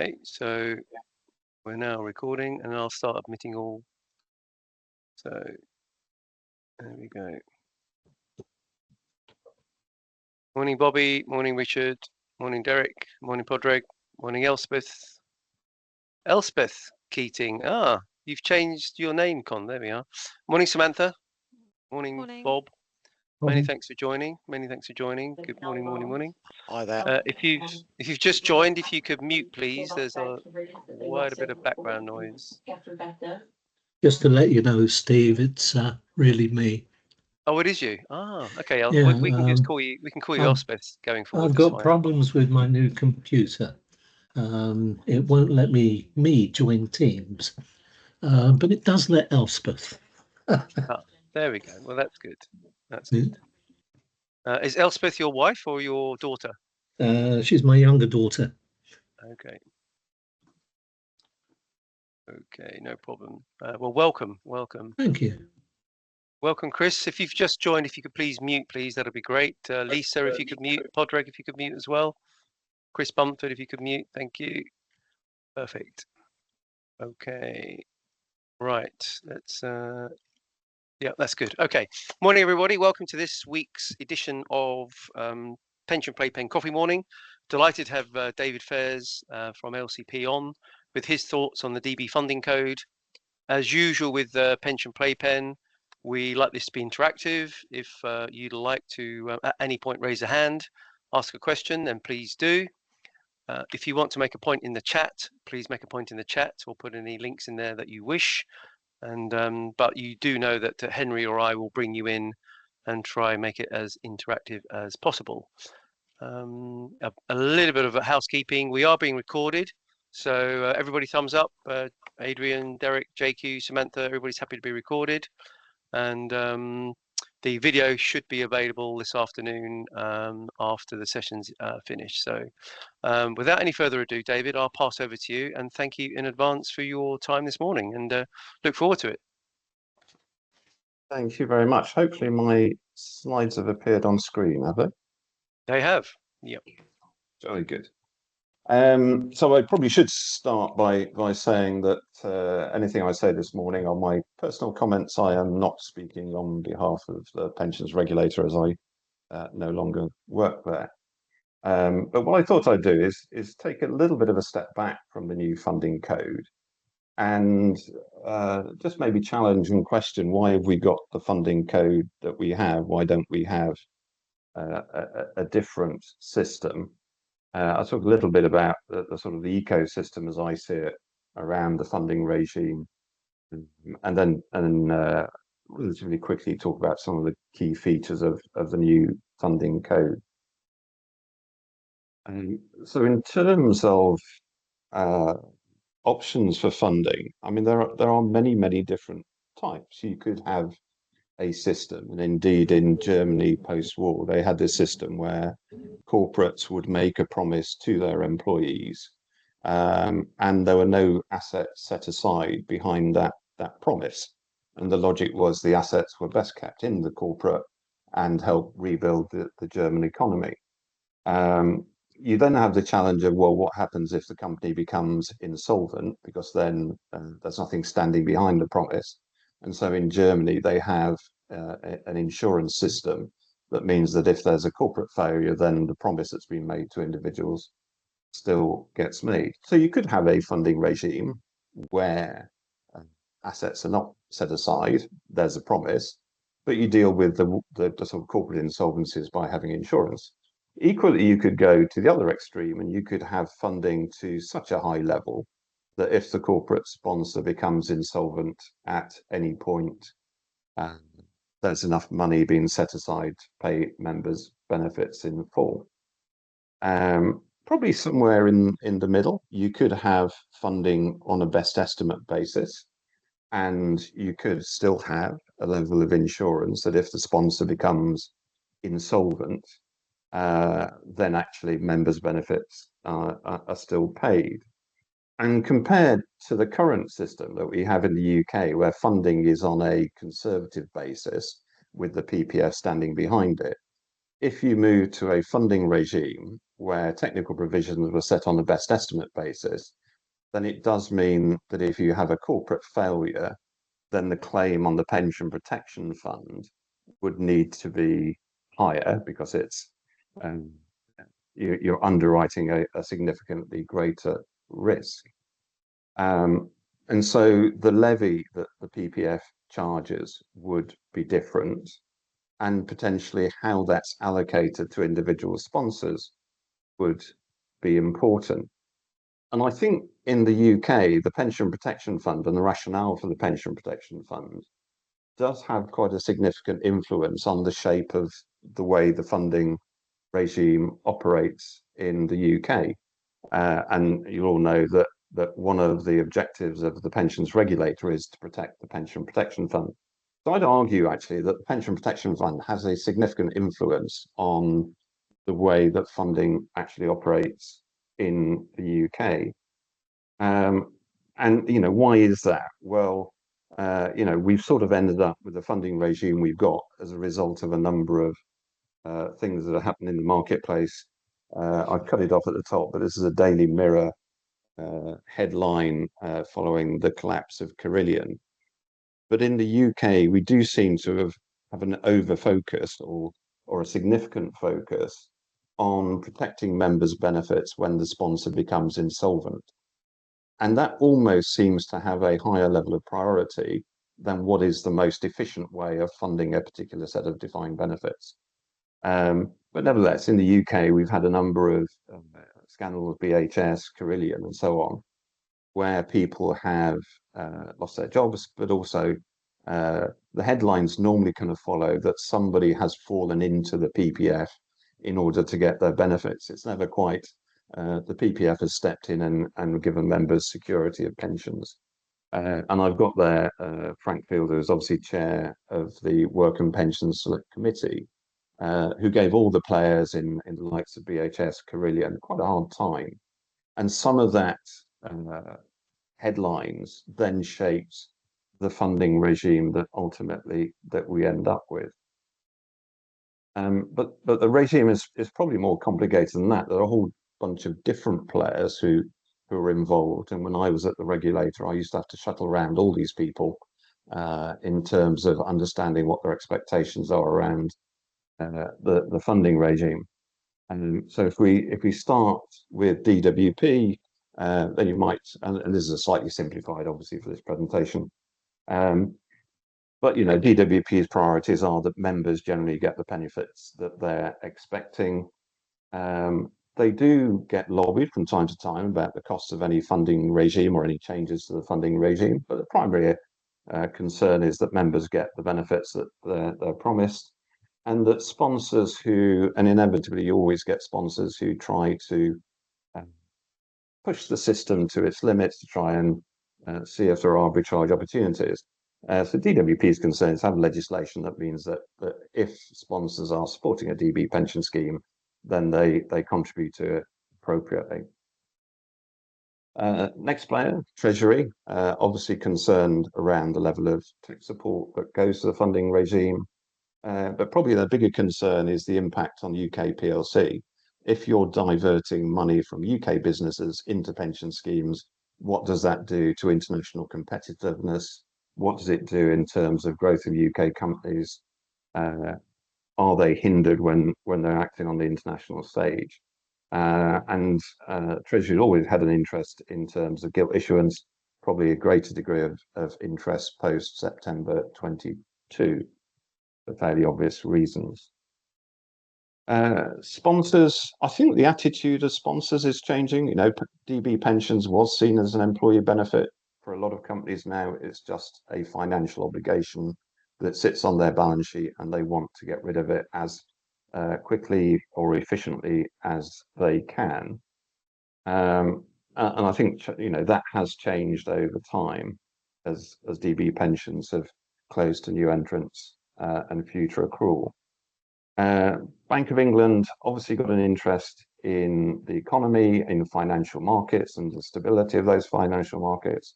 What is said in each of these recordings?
Okay, so we're now recording and I'll start admitting all. So there we go. Morning, Bobby. Morning, Richard. Morning, Derek. Morning, Podreg. Morning, Elspeth. Elspeth Keating. Ah, you've changed your name, Con. There we are. Morning, Samantha. Morning, Bob. Many thanks for joining. Many thanks for joining. Good morning, morning, morning. Hi there. If you've just joined, if you could mute, please. There's quite a bit of background noise. Just to let you know, Steve, it's really me. Oh, it is you. Ah, okay. Yeah, we can just call you. We can call you Elspeth going forward. I've got problems with my new computer. It won't let me join Teams, but it does let Elspeth. There we go. Well, that's good. That's good. Is Elspeth your wife or your daughter? She's my younger daughter. Okay. Okay, no problem. Well, welcome. Thank you. Welcome, Chris. If you've just joined, if you could please mute, please, that'd be great. Lisa, if you could mute. Podreg, if you could mute as well. Chris Bumford, if you could mute. Thank you. Perfect. Okay. Right. Let's. Yeah, that's good. Okay. Morning, everybody. Welcome to this week's edition of Pension Playpen Coffee Morning. Delighted to have David Fairs from LCP on with his thoughts on the DB funding code. As usual with Pension Playpen, we like this to be interactive. If you'd like to at any point raise a hand, ask a question, then please do. If you want to make a point in the chat, please make a point in the chat or put any links in there that you wish. And but you do know that Henry or I will bring you in and try and make it as interactive as possible. A little bit of housekeeping. We are being recorded, so everybody thumbs up. Adrian, Derek, JQ, Samantha, everybody's happy to be recorded. And the video should be available this afternoon after the session's finished. So without any further ado, David, I'll pass over to you and thank you in advance for your time this morning and look forward to it. Thank you very much. Hopefully my slides have appeared on screen, have they? They have, yep. Very good. So I probably should start by saying that anything I say this morning on my personal comments, I am not speaking on behalf of the pensions regulator as I no longer work there. But what I thought I'd do is take a little bit of a step back from the new funding code and just maybe challenge and question, why have we got the funding code that we have? Why don't we have a different system? I'll talk a little bit about the sort of the ecosystem as I see it around the funding regime, and then relatively quickly talk about some of the key features of the new funding code. So in terms of options for funding, I mean, there are many different types. You could have a system, and indeed in Germany post-war, they had this system where corporates would make a promise to their employees, and there were no assets set aside behind that promise. And the logic was the assets were best kept in the corporate and help rebuild the German economy. You then have the challenge of, well, what happens if the company becomes insolvent? Because then there's nothing standing behind the promise. And so in Germany, they have an insurance system that means that if there's a corporate failure, then the promise that's been made to individuals still gets made. So you could have a funding regime where assets are not set aside, there's a promise, but you deal with the sort of corporate insolvencies by having insurance. Equally, you could go to the other extreme and you could have funding to such a high level that if the corporate sponsor becomes insolvent at any point, there's enough money being set aside to pay members' benefits in full. Probably somewhere in the middle, you could have funding on a best estimate basis, and you could still have a level of insurance that if the sponsor becomes insolvent, then actually members' benefits are still paid. And compared to the current system that we have in the UK, where funding is on a conservative basis with the PPF standing behind it, if you move to a funding regime where technical provisions were set on a best estimate basis, then it does mean that if you have a corporate failure, then the claim on the pension protection fund would need to be higher because it's you're underwriting a significantly greater risk. And so the levy that the PPF charges would be different, and potentially how that's allocated to individual sponsors would be important. And I think in the UK, the Pension Protection Fund and the rationale for the Pension Protection Fund does have quite a significant influence on the shape of the way the funding regime operates in the UK. And you all know that one of the objectives of the pensions regulator is to protect the Pension Protection Fund. So I'd argue actually that the Pension Protection Fund has a significant influence on the way that funding actually operates in the UK. And why is that? Well, we've sort of ended up with the funding regime we've got as a result of a number of things that are happening in the marketplace. I've cut it off at the top, but this is a Daily Mirror headline following the collapse of Carillion. But in the UK, we do seem to have an over focus or a significant focus on protecting members' benefits when the sponsor becomes insolvent. And that almost seems to have a higher level of priority than what is the most efficient way of funding a particular set of defined benefits. But nevertheless, in the UK, we've had a number of scandals, BHS, Carillion, and so on, where people have lost their jobs, but also the headlines normally kind of follow that somebody has fallen into the PPF in order to get their benefits. It's never quite the PPF has stepped in and given members security of pensions. And I've got there Frank Fielder, who's obviously chair of the Work and Pensions Select Committee, who gave all the players in the likes of BHS, Carillion, quite a hard time. And some of that headlines then shaped the funding regime that ultimately that we end up with. But the regime is probably more complicated than that. There are a whole bunch of different players who are involved. And when I was at the regulator, I used to have to shuttle around all these people in terms of understanding what their expectations are around the funding regime. And so if we start with DWP, then you might, and this is a slightly simplified, obviously, for this presentation. But DWP's priorities are that members generally get the benefits that they're expecting. They do get lobbied from time to time about the costs of any funding regime or any changes to the funding regime, but the primary concern is that members get the benefits that they're promised, and that sponsors and inevitably you always get sponsors who try to push the system to its limits to try and see if there are arbitrage opportunities. So DWP's concerns have legislation that means that if sponsors are supporting a DB pension scheme, then they contribute to it appropriately. Next player, Treasury, obviously concerned around the level of tech support that goes to the funding regime. But probably the bigger concern is the impact on UK PLC. If you're diverting money from UK businesses into pension schemes, what does that do to international competitiveness? What does it do in terms of growth of UK companies? Are they hindered when they're acting on the international stage? And Treasury always had an interest in terms of gilt issuance, probably a greater degree of interest post September 22, for fairly obvious reasons. Sponsors, I think the attitude of sponsors is changing. DB pensions was seen as an employee benefit. For a lot of companies now, it's just a financial obligation that sits on their balance sheet, and they want to get rid of it as quickly or efficiently as they can. And I think that has changed over time as DB pensions have closed to new entrants and future accrual. Bank of England obviously got an interest in the economy, in financial markets and the stability of those financial markets,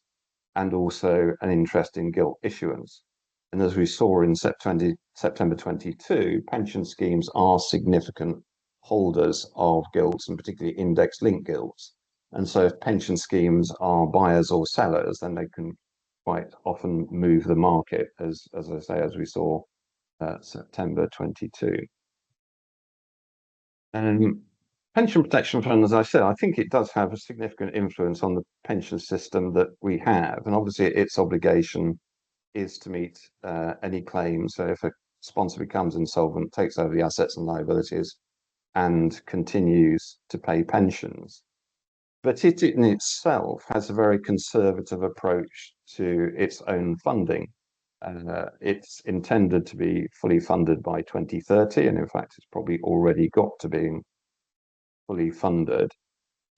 and also an interest in gilt issuance. And as we saw in September 22, pension schemes are significant holders of gilts, and particularly index-linked gilts. And so if pension schemes are buyers or sellers, then they can quite often move the market, as I say, as we saw September 22. Pension protection fund, as I said, I think it does have a significant influence on the pension system that we have. And obviously its obligation is to meet any claims. So if a sponsor becomes insolvent, takes over the assets and liabilities and continues to pay pensions. But it in itself has a very conservative approach to its own funding. It's intended to be fully funded by 2030, and in fact, it's probably already got to being fully funded.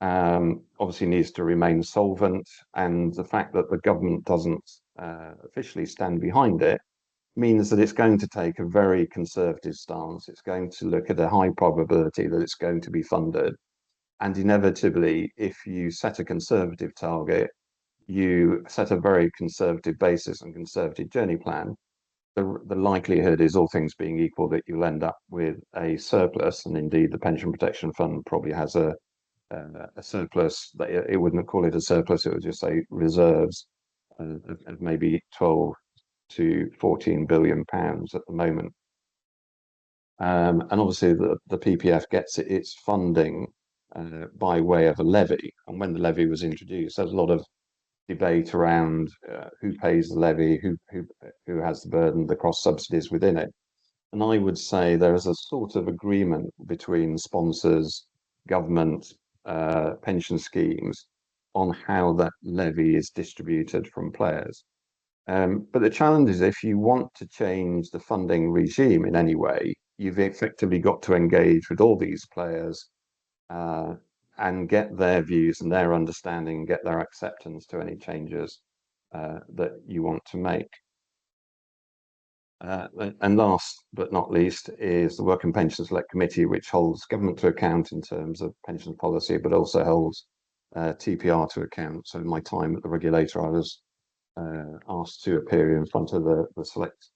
Obviously needs to remain solvent, and the fact that the government doesn't officially stand behind it means that it's going to take a very conservative stance. It's going to look at a high probability that it's going to be funded. And inevitably, if you set a conservative target, you set a very conservative basis and conservative journey plan, the likelihood is, all things being equal, that you'll end up with a surplus. And indeed, the Pension Protection Fund probably has a surplus. It wouldn't call it a surplus, it would just say reserves of maybe 12 to 14 billion pounds at the moment. And obviously the PPF gets its funding by way of a levy. And when the levy was introduced, there's a lot of debate around who pays the levy, who has the burden, the cross subsidies within it. And I would say there is a sort of agreement between sponsors, government, pension schemes on how that levy is distributed from players. But the challenge is, if you want to change the funding regime in any way, you've effectively got to engage with all these players and get their views and their understanding, get their acceptance to any changes that you want to make. And last but not least is the Work and Pension Select Committee, which holds government to account in terms of pension policy, but also holds TPR to account. So in my time at the regulator, I was asked to appear in front of the Select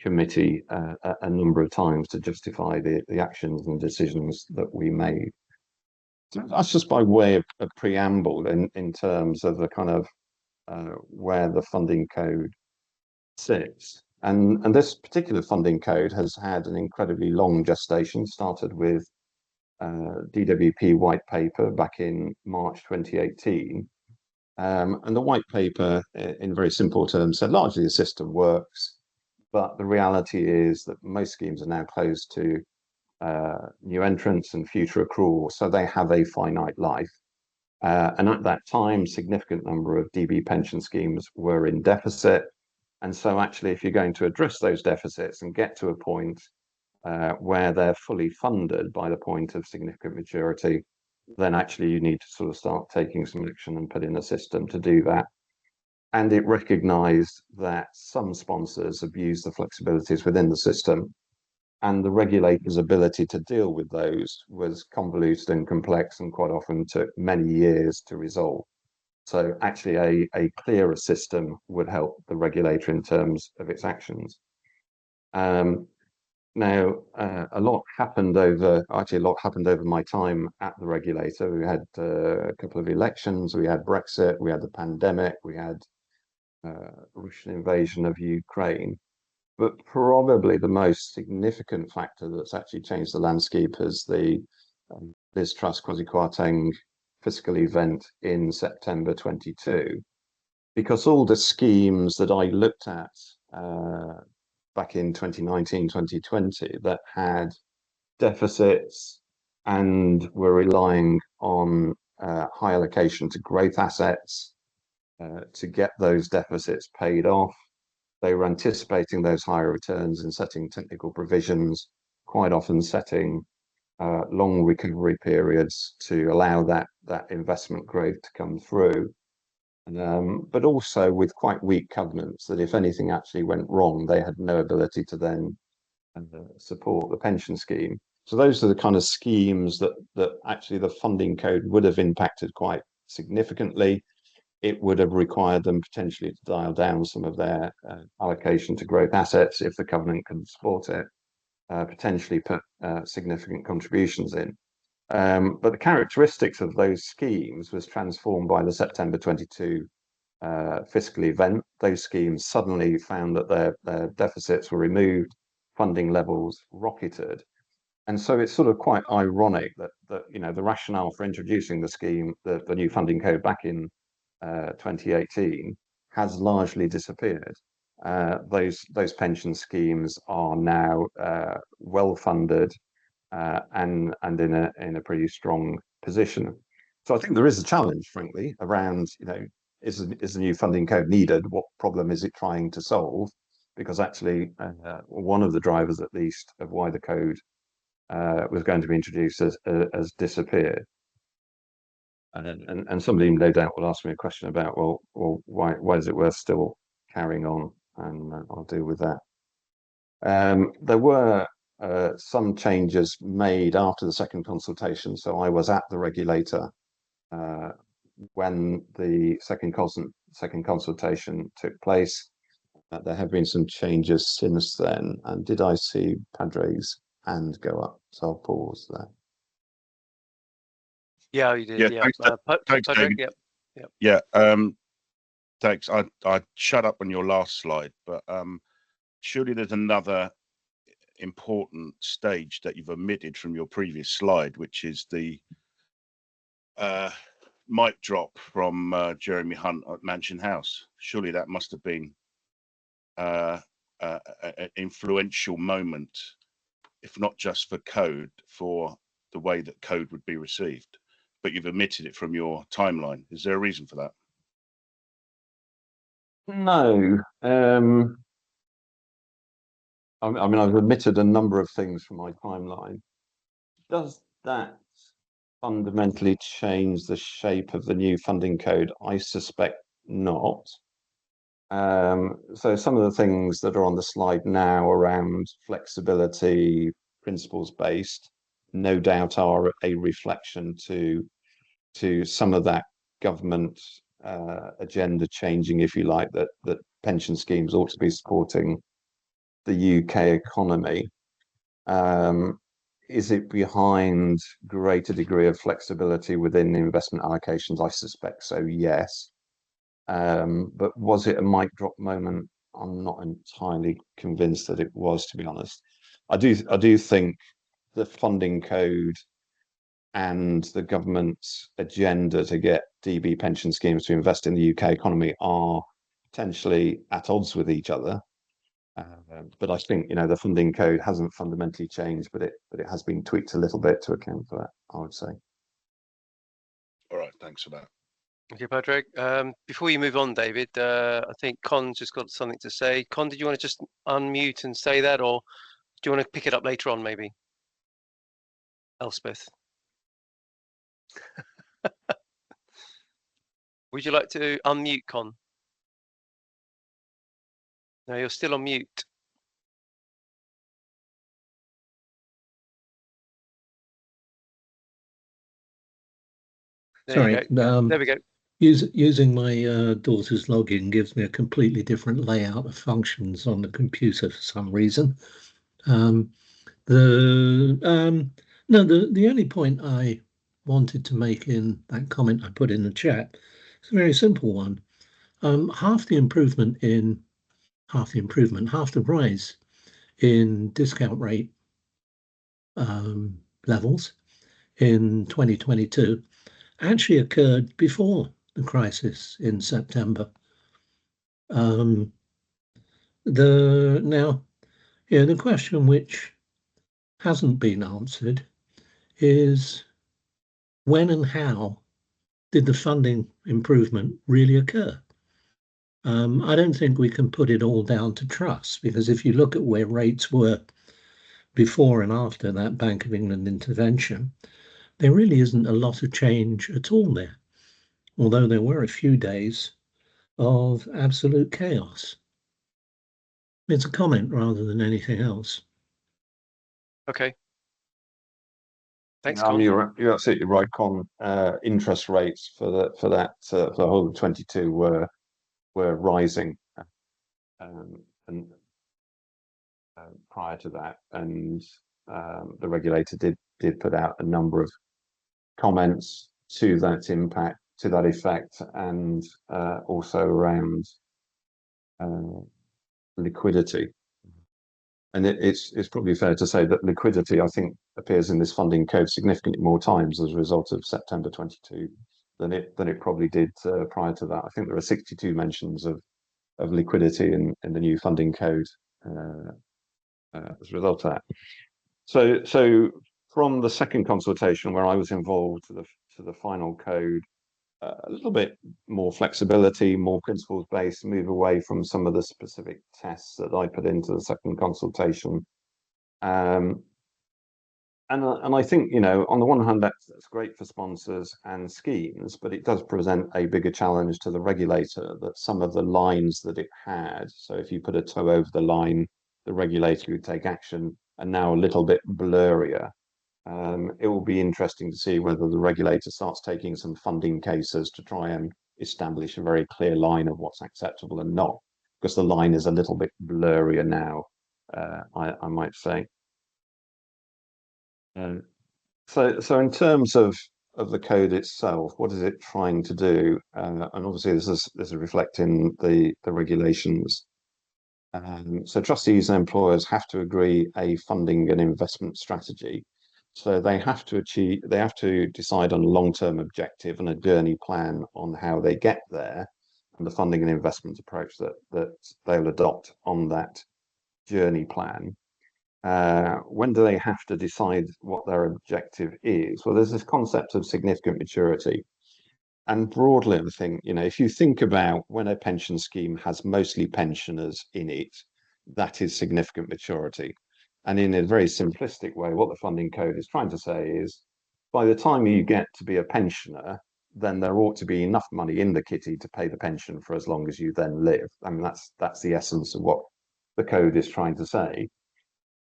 Committee a number of times to justify the actions and decisions that we made. So that's just by way of a preamble in terms of the kind of where the funding code sits. And this particular funding code has had an incredibly long gestation, started with DWP white paper back in March 2018. And the white paper, in very simple terms, said largely the system works, but the reality is that most schemes are now closed to new entrants and future accrual, so they have a finite life. And at that time, significant number of DB pension schemes were in deficit. And so actually, if you're going to address those deficits and get to a point where they're fully funded by the point of significant maturity, then actually you need to sort of start taking some action and put in a system to do that. And it recognized that some sponsors abuse the flexibilities within the system, and the regulator's ability to deal with those was convoluted and complex, and quite often took many years to resolve. So actually a clearer system would help the regulator in terms of its actions. Now, a lot happened over my time at the regulator. We had a couple of elections, we had Brexit, we had the pandemic, we had Russian invasion of Ukraine. But probably the most significant factor that's actually changed the landscape is the Liz Truss Kwasi Kwarteng fiscal event in September 22, because all the schemes that I looked at back in 2019, 2020 that had deficits and were relying on high allocation to growth assets to get those deficits paid off. They were anticipating those higher returns and setting technical provisions, quite often setting long recovery periods to allow that investment growth to come through. But also with quite weak covenants that if anything actually went wrong, they had no ability to then support the pension scheme. So those are the kind of schemes that actually the funding code would have impacted quite significantly. It would have required them potentially to dial down some of their allocation to growth assets if the covenant couldn't support it. potentially put significant contributions in. But the characteristics of those schemes was transformed by the September 22 fiscal event. Those schemes suddenly found that their deficits were removed, funding levels rocketed. And so it's sort of quite ironic that the rationale for introducing the scheme, the new funding code back in 2018, has largely disappeared. Those pension schemes are now well funded and in a pretty strong position. So I think there is a challenge, frankly, around is the new funding code needed? What problem is it trying to solve? Because actually, one of the drivers, at least, of why the code was going to be introduced has disappeared. And somebody no doubt will ask me a question about, well, why is it worth still carrying on? And I'll deal with that. There were some changes made after the second consultation. So I was at the regulator when the second consultation took place. There have been some changes since then. And did I see Padre's hand go up? So I'll pause there. Yeah, you did. Yeah, Yeah, thanks, Padraig, David. Yep. Yeah, thanks. I shut up on your last slide, but surely there's another important stage that you've omitted from your previous slide, which is the mic drop from Jeremy Hunt at Mansion House. Surely that must have been an influential moment, if not just for code, for the way that code would be received. But you've omitted it from your timeline. Is there a reason for that? No. I mean, I've omitted a number of things from my timeline. Does that fundamentally change the shape of the new funding code? I suspect not. So some of the things that are on the slide now around flexibility, principles based, no doubt are a reflection to some of that government agenda changing, if you like, that pension schemes ought to be supporting the UK economy. Is it behind greater degree of flexibility within investment allocations? I suspect so, yes. But was it a mic drop moment? I'm not entirely convinced that it was, to be honest. I do think the funding code and the government's agenda to get DB pension schemes to invest in the UK economy are potentially at odds with each other. But I think the funding code hasn't fundamentally changed, but it has been tweaked a little bit to account for that, I would say. All right, thanks for that. Okay, Padraig. Before you move on, David, I think Con's just got something to say. Con, did you want to just unmute and say that, or do you want to pick it up later on, maybe? Elspeth. Would you like to unmute, Con? No, you're still on mute. Sorry. There we go. Using my daughter's login gives me a completely different layout of functions on the computer for some reason. The only point I wanted to make in that comment I put in the chat is a very simple one. Half the rise in discount rate levels in 2022 actually occurred before the crisis in September. The question which hasn't been answered is when and how did the funding improvement really occur? I don't think we can put it all down to trust, because if you look at where rates were before and after that Bank of England intervention, there really isn't a lot of change at all there, although there were a few days of absolute chaos. It's a comment rather than anything else. Okay. Thanks, I mean, Con. you're absolutely right, Con. Interest rates for the whole of 22 were rising, and prior to that, and the regulator did put out a number of comments to that impact, to that effect, and also around liquidity. And it's probably fair to say that liquidity, I think, appears in this funding code significantly more times as a result of September 22 than it probably did prior to that. I think there are 62 mentions of liquidity in the new funding code as a result of that. So from the second consultation, where I was involved, to the final code, a little bit more flexibility, more principles based, move away from some of the specific tests that I put into the second consultation. And I think, on the one hand, that's great for sponsors and schemes, but it does present a bigger challenge to the regulator, that some of the lines that it had, so if you put a toe over the line, the regulator would take action, are now a little bit blurrier. It will be interesting to see whether the regulator starts taking some funding cases to try and establish a very clear line of what's acceptable and not, because the line is a little bit blurrier now, I might say. So in terms of the code itself, what is it trying to do? And obviously this is reflecting the regulations. So trustees and employers have to agree a funding and investment strategy. So they have to decide on a long-term objective and a journey plan on how they get there, and the funding and investment approach that they'll adopt on that journey plan. When do they have to decide what their objective is? Well, there's this concept of significant maturity. And broadly, I think, if you think about when a pension scheme has mostly pensioners in it, that is significant maturity. And in a very simplistic way, what the funding code is trying to say is, by the time you get to be a pensioner, then there ought to be enough money in the kitty to pay the pension for as long as you then live. I mean, that's the essence of what the code is trying to say.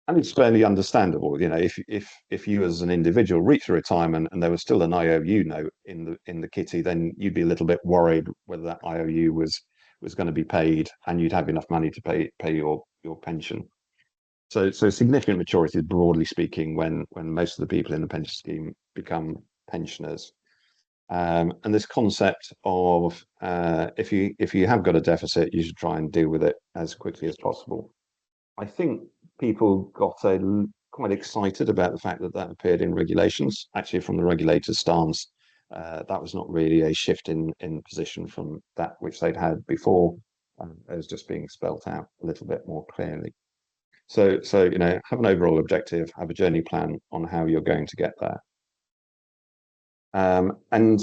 And it's fairly understandable, if you as an individual reach retirement and there was still an IOU note in the kitty, then you'd be a little bit worried whether that IOU was going to be paid and you'd have enough money to pay your pension. So significant maturity is, broadly speaking, when most of the people in the pension scheme become pensioners. And this concept of if you have got a deficit, you should try and deal with it as quickly as possible. I think people got quite excited about the fact that appeared in regulations. Actually, from the regulator's stance, that was not really a shift in position from that which they'd had before. It was just being spelt out a little bit more clearly. So have an overall objective, have a journey plan on how you're going to get there. And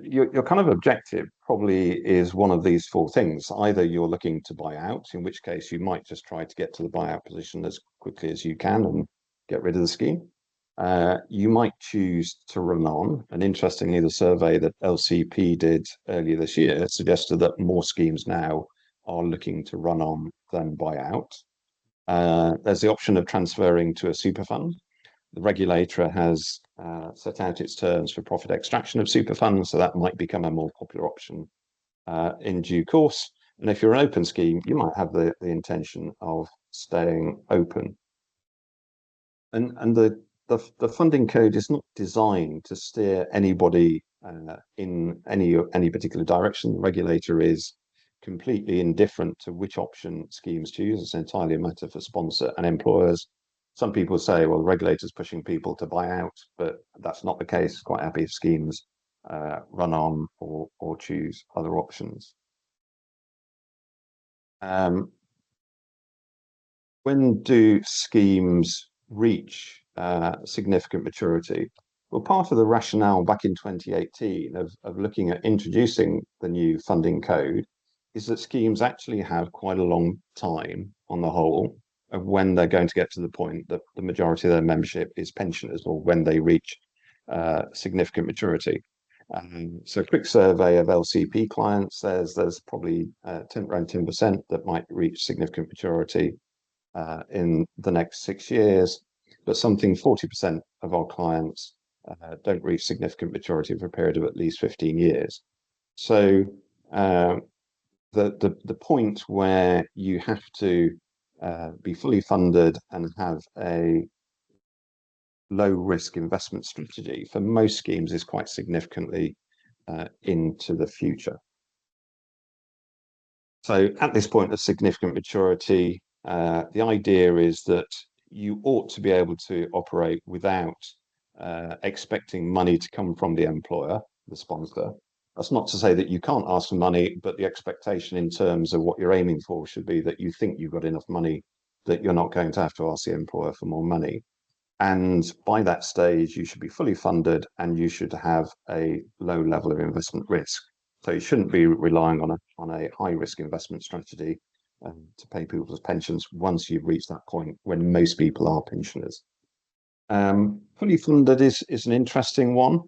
your kind of objective probably is one of these four things. Either you're looking to buy out, in which case you might just try to get to the buyout position as quickly as you can and get rid of the scheme. You might choose to run on. And interestingly, the survey that LCP did earlier this year suggested that more schemes now are looking to run on than buy out. There's the option of transferring to a super fund. The regulator has set out its terms for profit extraction of super funds, so that might become a more popular option in due course. And if you're an open scheme, you might have the intention of staying open. And the funding code is not designed to steer anybody in any particular direction. The regulator is completely indifferent to which option schemes choose. It's entirely a matter for sponsor and employers. Some people say, well, the regulator's pushing people to buy out, but that's not the case. Quite happy if schemes run on or choose other options. When do schemes reach significant maturity? Well, part of the rationale back in 2018 of looking at introducing the new funding code is that schemes actually have quite a long time on the whole of when they're going to get to the point that the majority of their membership is pensioners, or when they reach significant maturity. So a quick survey of LCP clients says there's probably around 10% that might reach significant maturity in the next 6 years, but something 40% of our clients don't reach significant maturity for a period of at least 15 years. So the point where you have to be fully funded and have a low risk investment strategy for most schemes is quite significantly into the future. So at this point of significant maturity, the idea is that you ought to be able to operate without expecting money to come from the employer, the sponsor. That's not to say that you can't ask for money, but the expectation in terms of what you're aiming for should be that you think you've got enough money that you're not going to have to ask the employer for more money. And by that stage, you should be fully funded and you should have a low level of investment risk. So you shouldn't be relying on a high risk investment strategy to pay people's pensions once you've reached that point when most people are pensioners. Fully funded is an interesting one.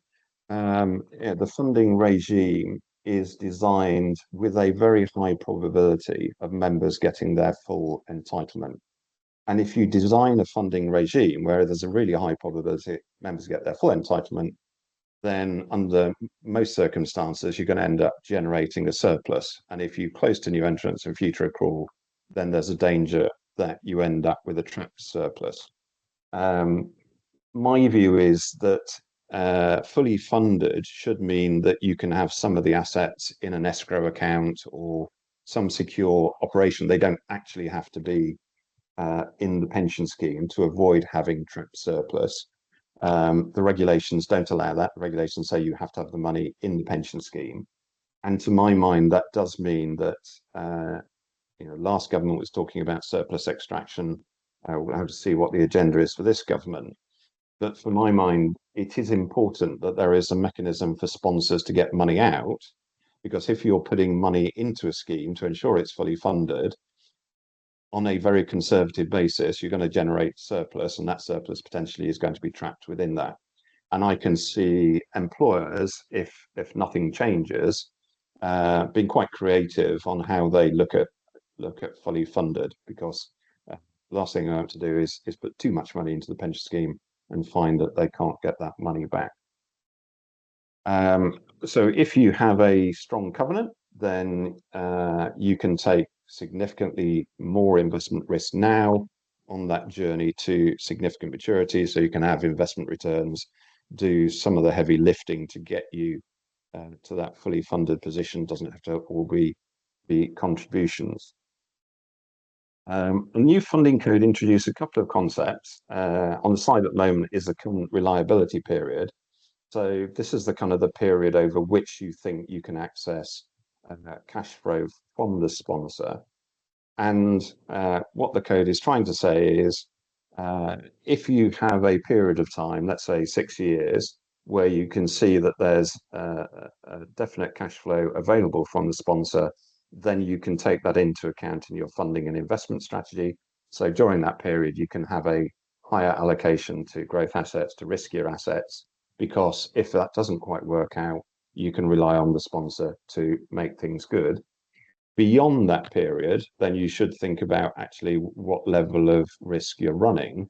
The funding regime is designed with a very high probability of members getting their full entitlement. And if you design a funding regime where there's a really high probability members get their full entitlement, then under most circumstances, you're going to end up generating a surplus. And if you close to new entrants and future accrual, then there's a danger that you end up with a trapped surplus. My view is that fully funded should mean that you can have some of the assets in an escrow account or some secure operation. They don't actually have to be in the pension scheme to avoid having trapped surplus. The regulations don't allow that. The regulations say you have to have the money in the pension scheme. And to my mind, that does mean that last government was talking about surplus extraction. We'll have to see what the agenda is for this government. But for my mind, it is important that there is a mechanism for sponsors to get money out, because if you're putting money into a scheme to ensure it's fully funded, on a very conservative basis, you're going to generate surplus, and that surplus potentially is going to be trapped within that. And I can see employers, if nothing changes, being quite creative on how they look at fully funded, because the last thing I want to do is put too much money into the pension scheme and find that they can't get that money back. So if you have a strong covenant, then you can take significantly more investment risk now on that journey to significant maturity. So you can have investment returns, do some of the heavy lifting to get you to that fully funded position. Doesn't have to all be contributions. A new funding code introduced a couple of concepts. On the side at the moment is the current reliability period. So this is the kind of the period over which you think you can access cash flow from the sponsor. And what the code is trying to say is if you have a period of time, let's say 6 years, where you can see that there's a definite cash flow available from the sponsor, then you can take that into account in your funding and investment strategy. So during that period, you can have a higher allocation to growth assets, to riskier assets, because if that doesn't quite work out, you can rely on the sponsor to make things good. Beyond that period, then you should think about actually what level of risk you're running.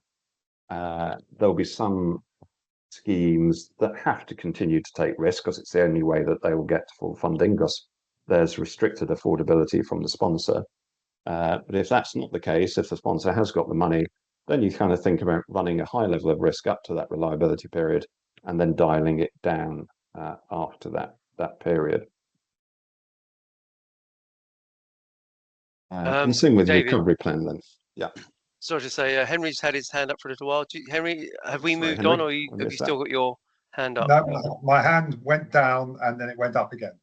There'll be some schemes that have to continue to take risk because it's the only way that they will get to full funding, because there's restricted affordability from the sponsor. But if that's not the case, if the sponsor has got the money, then you kind of think about running a high level of risk up to that reliability period and then dialing it down after that period. And same with David, recovery plan then. Yeah. Sorry to say, Henry's had his hand up for a little while. Henry, have we moved Henry, on, or have you still got your hand up? No, my hand went down and then it went up again.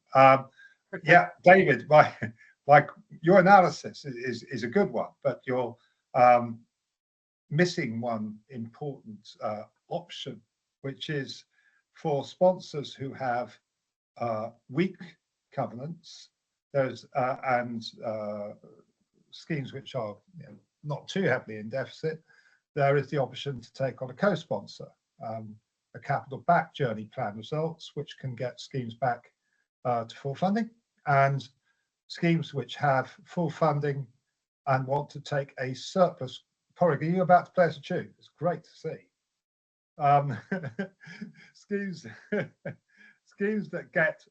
Yeah, David, your analysis is a good one, but you're missing one important option, which is for sponsors who have weak covenants. There's and schemes which are not too heavily in deficit. There is the option to take on a co-sponsor, a capital-backed journey plan results, which can get schemes back to full funding, and schemes which have full funding and want to take a surplus. Porrig, are you about to play us a tune? It's great to see. Schemes that get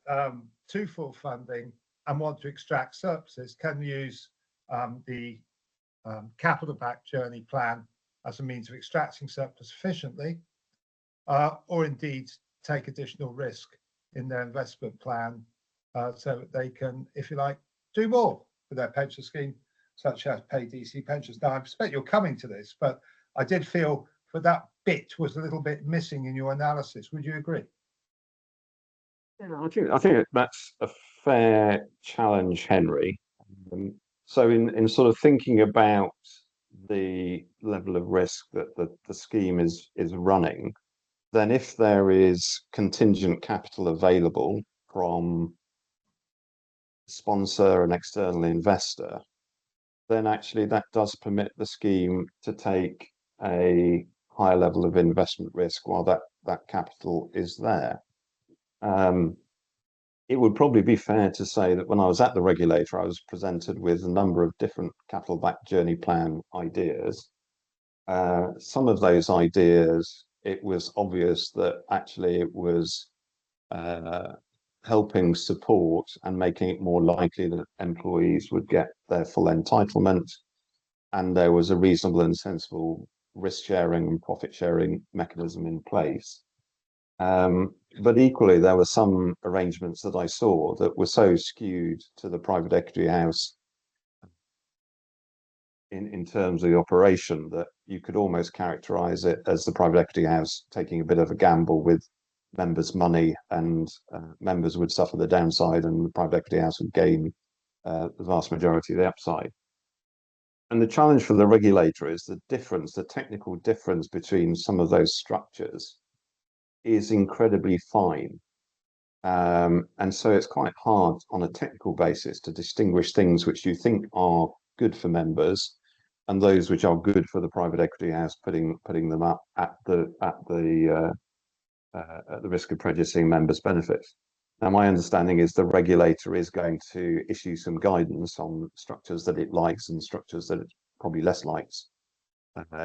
to full funding and want to extract surpluses can use the capital-backed journey plan as a means of extracting surplus efficiently, or indeed take additional risk in their investment plan so that they can, if you like, do more for their pension scheme, such as pay DC pensions. Now, I expect you're coming to this, but I did feel that bit was a little bit missing in your analysis. Would you agree? Yeah, I think that's a fair challenge, Henry. So in sort of thinking about the level of risk that the scheme is running, then if there is contingent capital available from sponsor and external investor, then actually that does permit the scheme to take a higher level of investment risk while that capital is there. It would probably be fair to say that when I was at the regulator, I was presented with a number of different capital-backed journey plan ideas. Some of those ideas, it was obvious that actually it was helping support and making it more likely that employees would get their full entitlement, and there was a reasonable and sensible risk sharing and profit sharing mechanism in place. But equally, there were some arrangements that I saw that were so skewed to the private equity house in terms of the operation that you could almost characterize it as the private equity house taking a bit of a gamble with members' money, and members would suffer the downside and the private equity house would gain the vast majority of the upside. And the challenge for the regulator is the difference, the technical difference between some of those structures is incredibly fine. And so it's quite hard on a technical basis to distinguish things which you think are good for members and those which are good for the private equity house, putting them up at the risk of prejudicing members' benefits. Now, my understanding is the regulator is going to issue some guidance on structures that it likes and structures that it probably less likes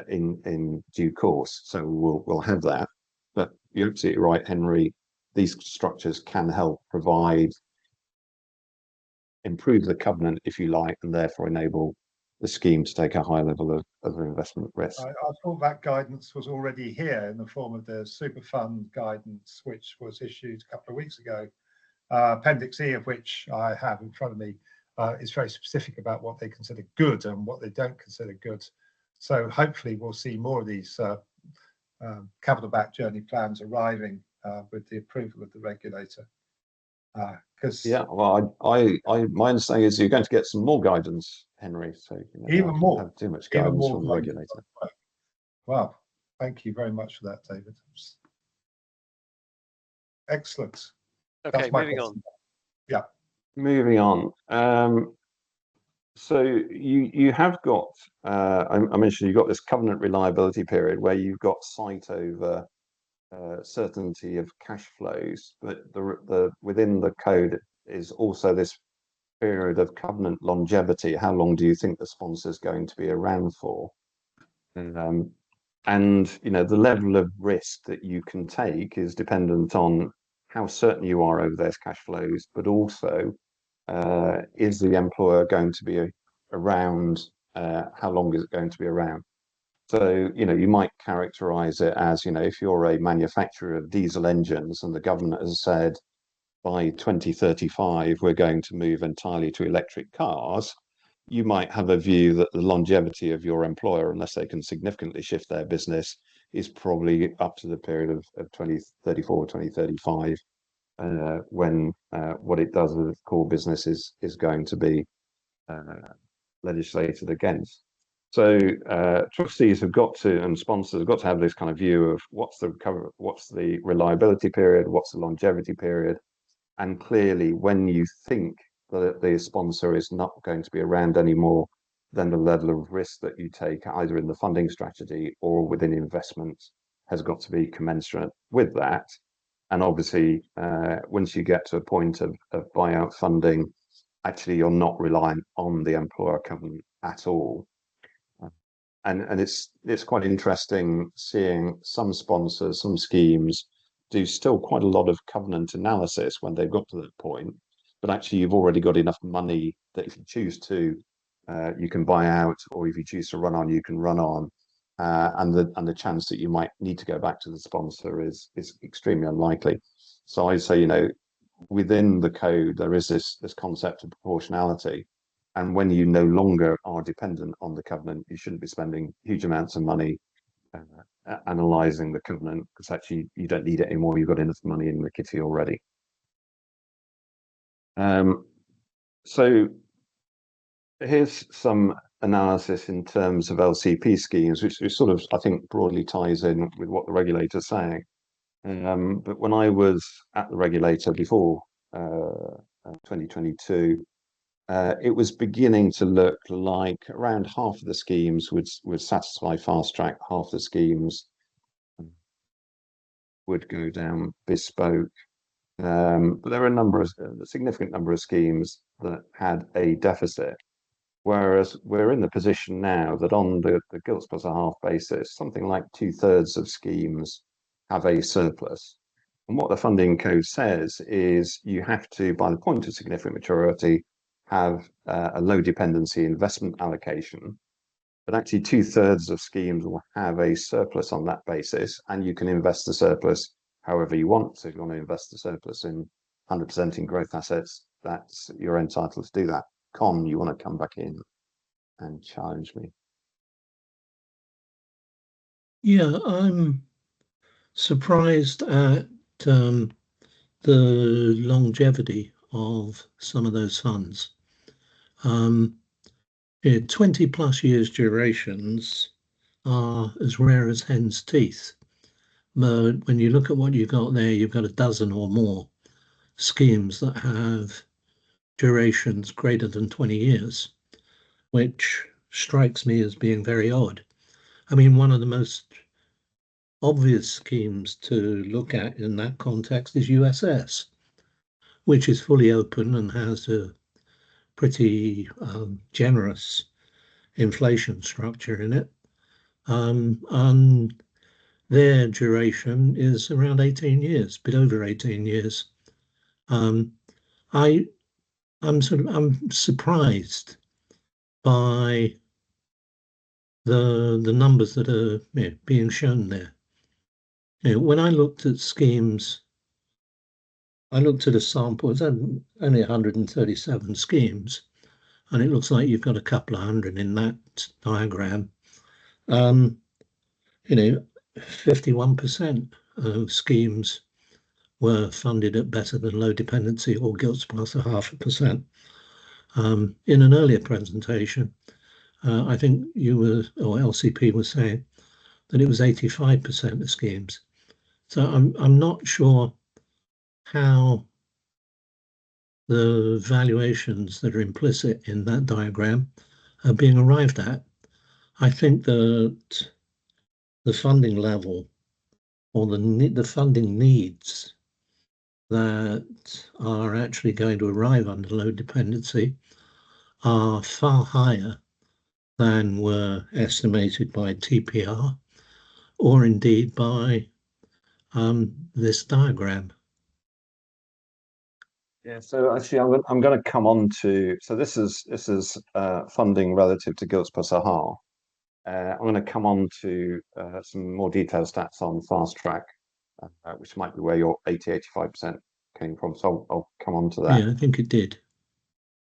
in due course. So we'll have that. But you're absolutely right, Henry. These structures can help improve the covenant, if you like, and therefore enable the scheme to take a high level of investment risk. I thought that guidance was already here in the form of the super fund guidance, which was issued a couple of weeks ago. Appendix E, of which I have in front of me, is very specific about what they consider good and what they don't consider good. So hopefully we'll see more of these capital-backed journey plans arriving with the approval of the regulator. Yeah, well, my understanding is you're going to get some more guidance, Henry. So even more, have too much guidance from the regulator. Wow, thank you very much for that, David. Excellent. Okay, moving on. Yeah, moving on. So you have got, I mentioned you've got this covenant reliability period where you've got sight over certainty of cash flows, but within the code is also this period of covenant longevity. How long do you think the sponsor is going to be around for? And the level of risk that you can take is dependent on how certain you are over those cash flows, but also is the employer going to be around? How long is it going to be around? So, you might characterize it as, if you're a manufacturer of diesel engines and the government has said by 2035, we're going to move entirely to electric cars, you might have a view that the longevity of your employer, unless they can significantly shift their business, is probably up to the period of 2034, 2035, when what it does with its core business is going to be legislated against. So trustees have got to, and sponsors have got to have this kind of view of what's the reliability period, what's the longevity period, and clearly when you think that the sponsor is not going to be around anymore, then the level of risk that you take either in the funding strategy or within investments has got to be commensurate with that. And obviously, once you get to a point of buyout funding, actually you're not reliant on the employer covenant at all. And it's quite interesting seeing some sponsors, some schemes do still quite a lot of covenant analysis when they've got to that point, but actually you've already got enough money that if you choose to you can buy out, or if you choose to run on, you can run on. And the chance that you might need to go back to the sponsor is extremely unlikely. So I say, within the code, there is this concept of proportionality. And when you no longer are dependent on the covenant, you shouldn't be spending huge amounts of money analyzing the covenant, because actually you don't need it anymore. You've got enough money in the kitty already. So here's some analysis in terms of LCP schemes, which sort of, I think, broadly ties in with what the regulator's saying. But when I was at the regulator before 2022, it was beginning to look like around half of the schemes would satisfy fast track, half the schemes would go down bespoke. But there are a significant number of schemes that had a deficit. Whereas we're in the position now that on the gilts plus a half basis, something like 2/3 of schemes have a surplus. And what the funding code says is you have to, by the point of significant maturity, have a low dependency investment allocation. But actually 2/3 of schemes will have a surplus on that basis, and you can invest the surplus however you want. So if you want to invest the surplus in 100% in growth assets, you're entitled to do that. You want to come back in and challenge me? Yeah, I'm surprised at the longevity of some of those funds. 20 plus years durations are as rare as hen's teeth. But when you look at what you've got there, you've got a dozen or more schemes that have durations greater than 20 years, which strikes me as being very odd. I mean, one of the most obvious schemes to look at in that context is USS, which is fully open and has a pretty generous inflation structure in it. And their duration is around 18 years, a bit over 18 years. I'm surprised by the numbers that are being shown there. When I looked at schemes, I looked at a sample. It's only 137 schemes, and it looks like you've got a couple of hundred in that diagram. 51% of schemes were funded at better than low dependency or gilts plus 0.5%. In an earlier presentation, I think LCP was saying that it was 85% of schemes. So I'm not sure how the valuations that are implicit in that diagram are being arrived at. I think that the funding level or the funding needs that are actually going to arrive under low dependency are far higher than were estimated by TPR or indeed by this diagram. Yeah, so actually I'm going to come on to, so this is funding relative to gilts plus a half. I'm going to come on to some more detailed stats on fast track, which might be where your 85% came from. So I'll come on to that. Yeah, I think it did.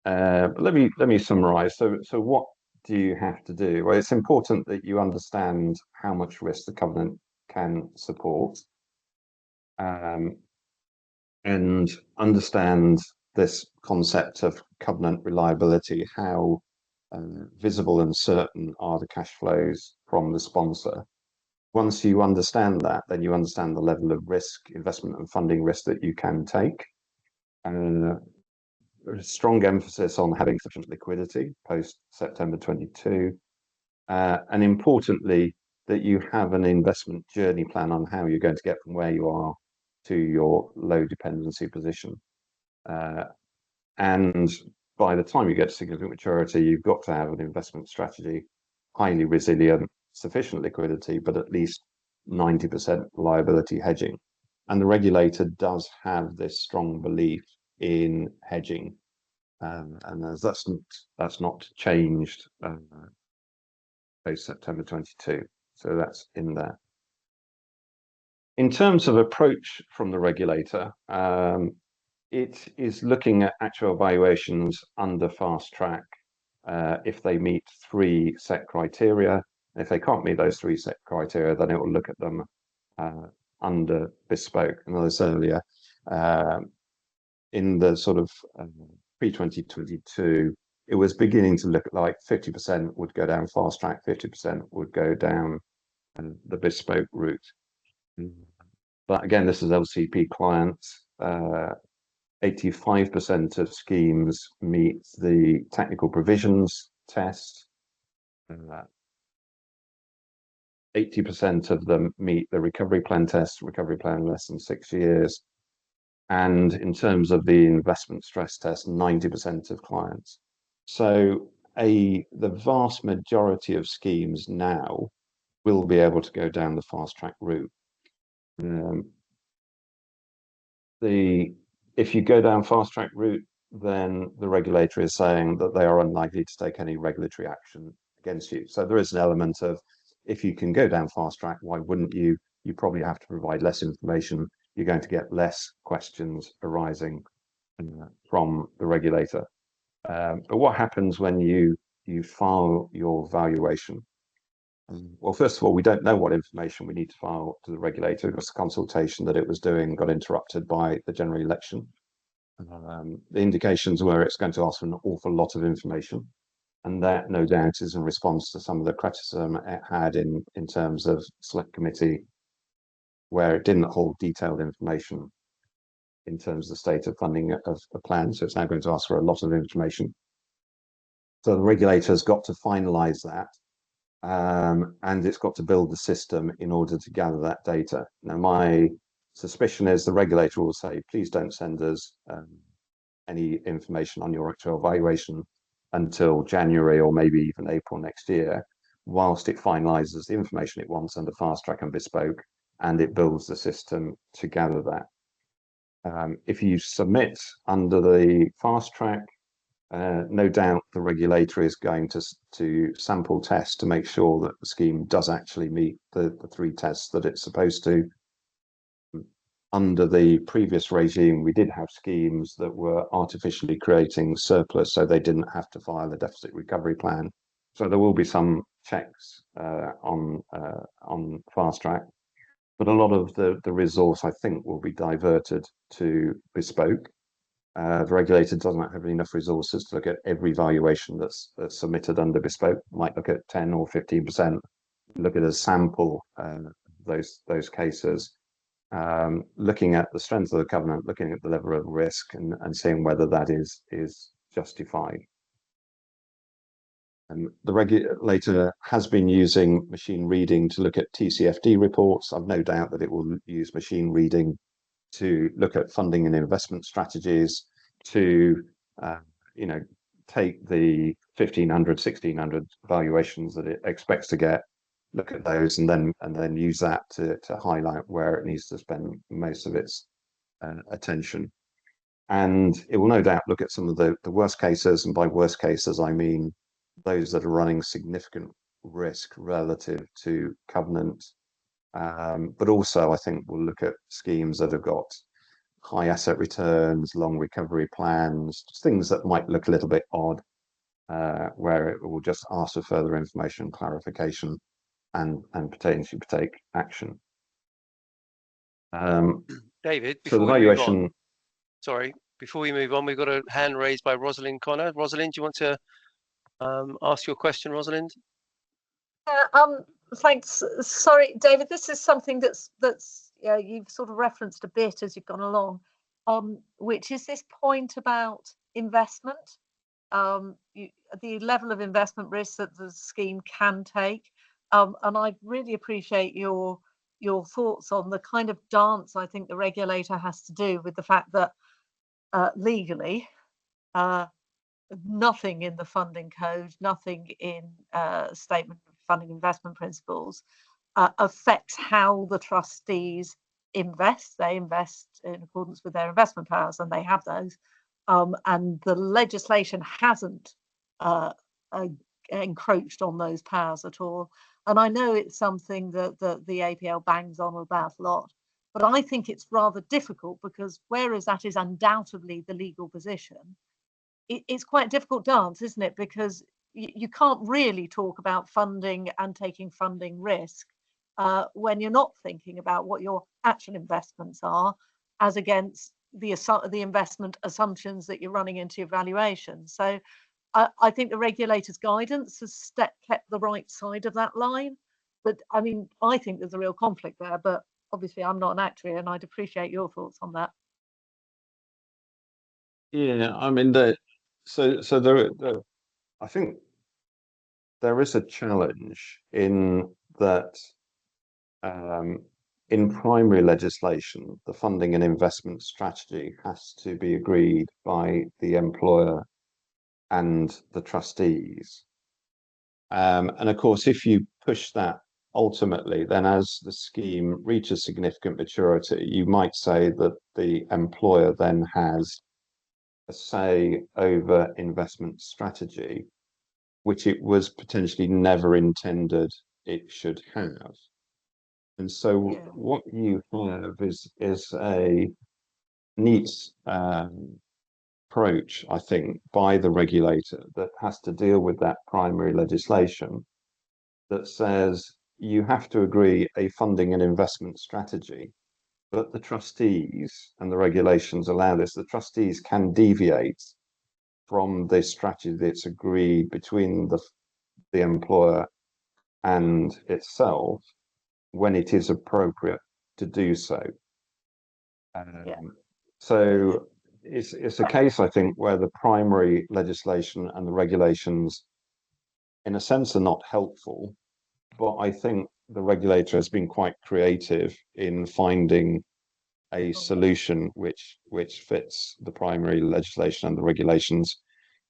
But let me summarize. So what do you have to do? Well, it's important that you understand how much risk the covenant can support, and understand this concept of covenant reliability. How visible and certain are the cash flows from the sponsor? Once you understand that, then you understand the level of risk, investment and funding risk that you can take. There's a strong emphasis on having sufficient liquidity post September 22. And importantly, that you have an investment journey plan on how you're going to get from where you are to your low dependency position. And by the time you get to significant maturity, you've got to have an investment strategy, highly resilient, sufficient liquidity, but at least 90% liability hedging. And the regulator does have this strong belief in hedging. and as that's not changed post September 22. So that's in there. In terms of approach from the regulator, it is looking at actual valuations under fast track if they meet 3 set criteria. If they can't meet those 3 set criteria, then it will look at them under bespoke. And as I said earlier, in the sort of pre-2022, it was beginning to look like 50% would go down fast track, 50% would go down the bespoke route. But again, this is LCP clients. 85% of schemes meet the technical provisions test. 80% of them meet the recovery plan test, recovery plan less than 6 years. And in terms of the investment stress test, 90% of clients. So the vast majority of schemes now will be able to go down the fast track route. If you go down fast track route, then the regulator is saying that they are unlikely to take any regulatory action against you. So there is an element of, if you can go down fast track, why wouldn't you? You probably have to provide less information. You're going to get less questions arising from the regulator. But what happens when you file your valuation? Well, first of all, we don't know what information we need to file to the regulator because the consultation that it was doing got interrupted by the general election. The indications were it's going to ask for an awful lot of information. And that, no doubt, is in response to some of the criticism it had in terms of select committee, where it didn't hold detailed information in terms of the state of funding of the plan. So it's now going to ask for a lot of information. So the regulator's got to finalise that. And it's got to build the system in order to gather that data. Now, my suspicion is the regulator will say, please don't send us any information on your actual valuation until January or maybe even April next year, whilst it finalises the information it wants under fast track and bespoke, and it builds the system to gather that. If you submit under the fast track, no doubt the regulator is going to sample test to make sure that the scheme does actually meet the 3 tests that it's supposed to. Under the previous regime, we did have schemes that were artificially creating surplus, so they didn't have to file a deficit recovery plan. So there will be some checks on fast track, but a lot of the resource, I think, will be diverted to bespoke. The regulator doesn't have enough resources to look at every valuation that's submitted under bespoke. Might look at 10 or 15%. Look at a sample those cases, looking at the strength of the covenant, looking at the level of risk, and seeing whether that is justified. And the regulator has been using machine reading to look at TCFD reports. I've no doubt that it will use machine reading to look at funding and investment strategies, to take the 1,500, 1,600 valuations that it expects to get, look at those, and then use that to highlight where it needs to spend most of its attention. And it will no doubt look at some of the worst cases, and by worst cases I mean those that are running significant risk relative to covenant. But also, I think we'll look at schemes that have got high asset returns, long recovery plans, things that might look a little bit odd, where it will just ask for further information, clarification, and potentially take action. David, so the valuation. Before we move on, we've got a hand raised by Rosalind Connor. Rosalind, do you want to ask your question, Rosalind? Thanks. Sorry, David, this is something that's you've sort of referenced a bit as you've gone along, which is this point about investment, the level of investment risk that the scheme can take. And I really appreciate your thoughts on the kind of dance I think the regulator has to do with the fact that legally, nothing in the funding code, nothing in statement of funding investment principles affects how the trustees invest. They invest in accordance with their investment powers, and they have those. and the legislation hasn't encroached on those powers at all. And I know it's something that the APL bangs on about a lot, but I think it's rather difficult because whereas that is undoubtedly the legal position, it's quite a difficult dance, isn't it? Because you can't really talk about funding and taking funding risk when you're not thinking about what your actual investments are as against the investment assumptions that you're running into evaluation. So I think the regulator's guidance has kept the right side of that line. But I mean, I think there's a real conflict there, but obviously I'm not an actuary and I'd appreciate your thoughts on that. Yeah, I mean, I think there is a challenge in that in primary legislation, the funding and investment strategy has to be agreed by the employer and the trustees. And of course, if you push that ultimately, then as the scheme reaches significant maturity, you might say that the employer then has a say over investment strategy, which it was potentially never intended it should have. And so what you have is a neat approach, I think, by the regulator that has to deal with that primary legislation that says you have to agree a funding and investment strategy, but the trustees and the regulations allow this. The trustees can deviate from the strategy that's agreed between the employer and itself when it is appropriate to do so. So it's a case, I think, where the primary legislation and the regulations, in a sense, are not helpful, but I think the regulator has been quite creative in finding a solution which fits the primary legislation and the regulations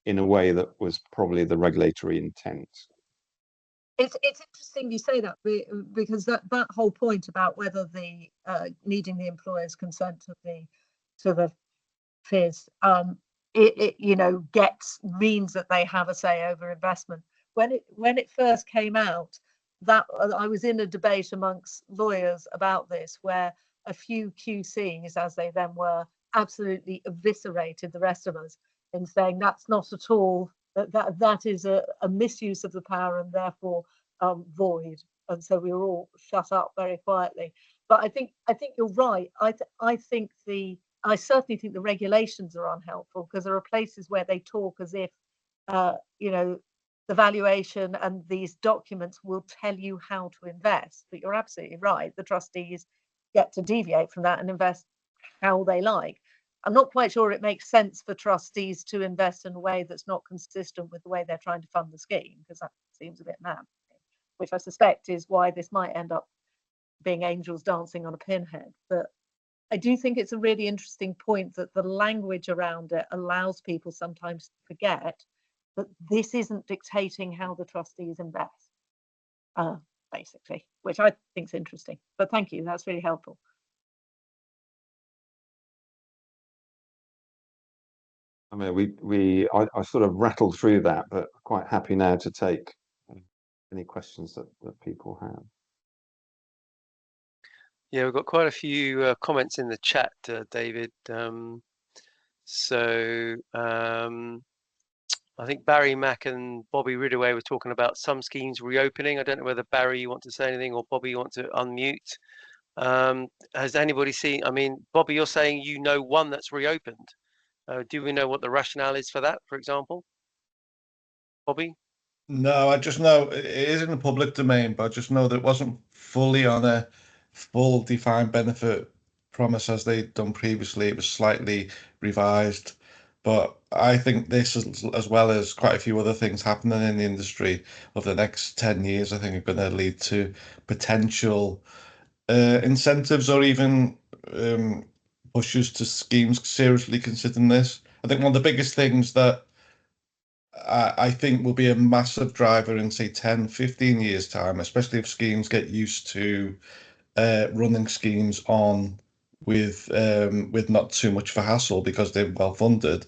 in a way that was probably the regulatory intent. It's interesting you say that because that whole point about whether the needing the employer's consent to the FIS means that they have a say over investment. When it first came out, that I was in a debate amongst lawyers about this, where a few QCs, as they then were, absolutely eviscerated the rest of us in saying that's not at all. That is a misuse of the power and therefore void. And so we were all shut up very quietly. But I think you're right. I certainly think the regulations are unhelpful because there are places where they talk as if the valuation and these documents will tell you how to invest. But you're absolutely right. The trustees get to deviate from that and invest how they like. I'm not quite sure it makes sense for trustees to invest in a way that's not consistent with the way they're trying to fund the scheme, because that seems a bit mad, which I suspect is why this might end up being angels dancing on a pinhead. But I do think it's a really interesting point that the language around it allows people sometimes to forget that this isn't dictating how the trustees invest, basically, which I think is interesting. But thank you, that's really helpful. I mean, I sort of rattled through that, but quite happy now to take any questions that people have. Yeah, we've got quite a few comments in the chat, David. I think Barry Mack and Bobby Ridaway were talking about some schemes reopening. I don't know whether Barry, you want to say anything, or Bobby, you want to unmute. Has anybody seen? I mean, Bobby, you're saying you know one that's reopened. Do we know what the rationale is for that, for example? Bobby? No, I just know it is in the public domain, but I just know that it wasn't fully on a full defined benefit promise as they'd done previously. It was slightly revised. But I think this, as well as quite a few other things happening in the industry over the next 10 years, I think are going to lead to potential incentives or even pushes to schemes seriously considering this. I think one of the biggest things that I think will be a massive driver in, say, 10, 15 years' time, especially if schemes get used to running schemes on with not too much of a hassle because they're well funded,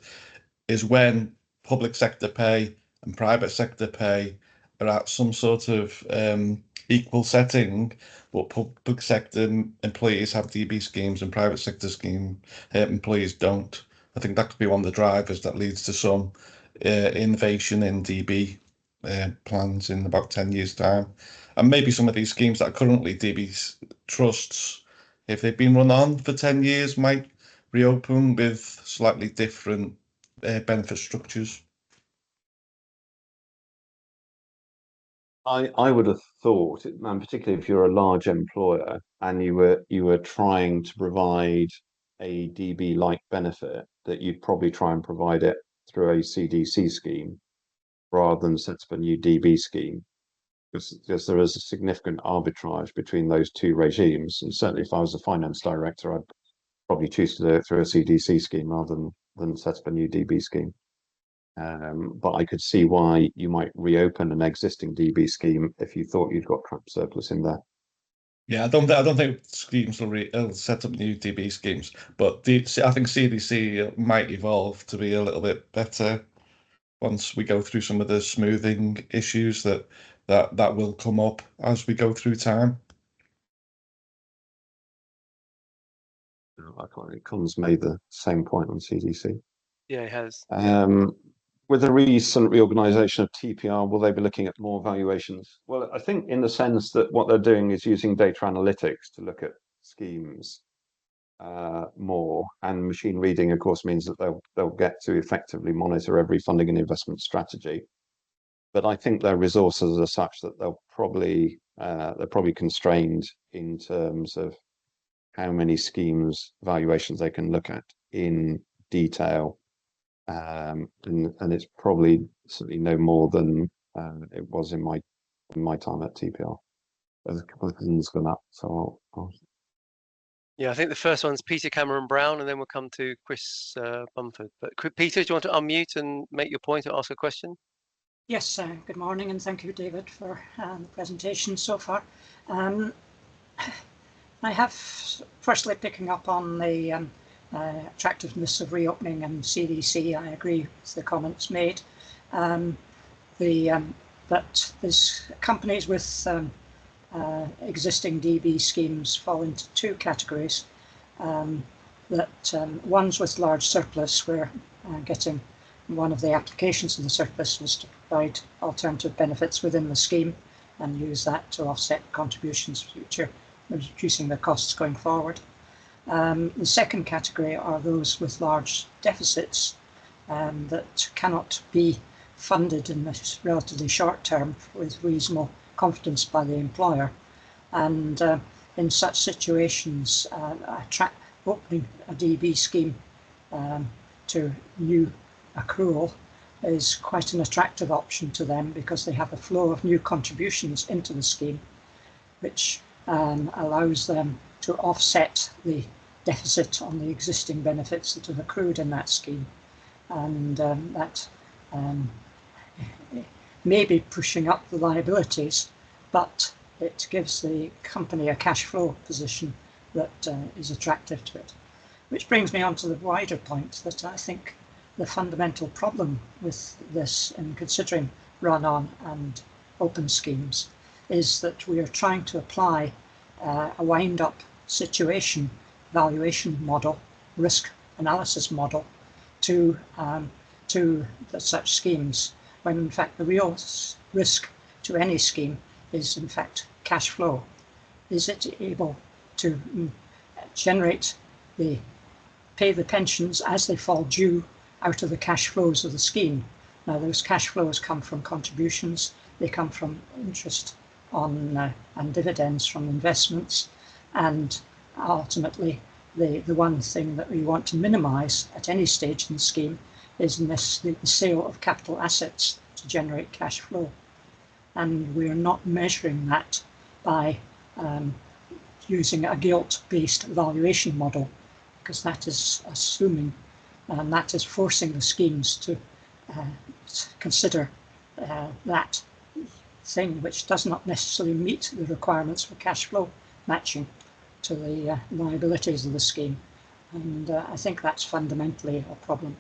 is when public sector pay and private sector pay are at some sort of equal setting, but public sector employees have DB schemes and private sector employees don't. I think that could be one of the drivers that leads to some innovation in DB plans in about 10 years' time. And maybe some of these schemes that are currently DB trusts, if they've been run on for 10 years, might reopen with slightly different benefit structures. I would have thought, and particularly if you're a large employer and you were trying to provide a DB-like benefit, that you'd probably try and provide it through a CDC scheme rather than set up a new DB scheme, because there is a significant arbitrage between those two regimes. And certainly, if I was a finance director, I'd probably choose to do it through a CDC scheme rather than set up a new DB scheme. But I could see why you might reopen an existing DB scheme if you thought you'd got trap surplus in there. Yeah, I don't think schemes will set up new DB schemes, but I think CDC might evolve to be a little bit better once we go through some of the smoothing issues that will come up as we go through time. Colin's made the same point on CDC. Yeah, it has. With the recent reorganisation of TPR, will they be looking at more valuations? Well, I think in the sense that what they're doing is using data analytics to look at schemes more, and machine reading, of course, means that they'll get to effectively monitor every funding and investment strategy. But I think their resources are such that they're probably constrained in terms of how many schemes valuations they can look at in detail. And it's probably certainly no more than it was in my time at TPR. There's a couple of things gone up, so Yeah, I think the first one's Peter Cameron Brown, and then we'll come to Chris Bumford. But Peter, do you want to unmute and make your point or ask a question? Yes, good morning, and thank you, David, for the presentation so far. I have, firstly, picking up on the attractiveness of reopening and CDC. I agree with the comments made. That there's companies with existing DB schemes fall into two categories. Ones with large surplus, where getting one of the applications of the surplus was to provide alternative benefits within the scheme and use that to offset contributions future, reducing the costs going forward. The second category are those with large deficits that cannot be funded in the relatively short term with reasonable confidence by the employer. And in such situations, opening a DB scheme to new accrual is quite an attractive option to them, because they have a flow of new contributions into the scheme, which allows them to offset the deficit on the existing benefits that have accrued in that scheme. And that may be pushing up the liabilities, but it gives the company a cash flow position that is attractive to it. Which brings me on to the wider point that I think the fundamental problem with this, in considering run-on and open schemes, is that we are trying to apply a wind-up situation valuation model, risk analysis model, to such schemes, when in fact the real risk to any scheme is in fact cash flow. Is it able to pay the pensions as they fall due out of the cash flows of the scheme? Now, those cash flows come from contributions, they come from interest on and dividends from investments, and ultimately the one thing that we want to minimise at any stage in the scheme is the sale of capital assets to generate cash flow. And we're not measuring that by using a gilt-based valuation model, because that is assuming and that is forcing the schemes to consider that thing which does not necessarily meet the requirements for cash flow matching. to the liabilities of the scheme. And I think that's fundamentally a problem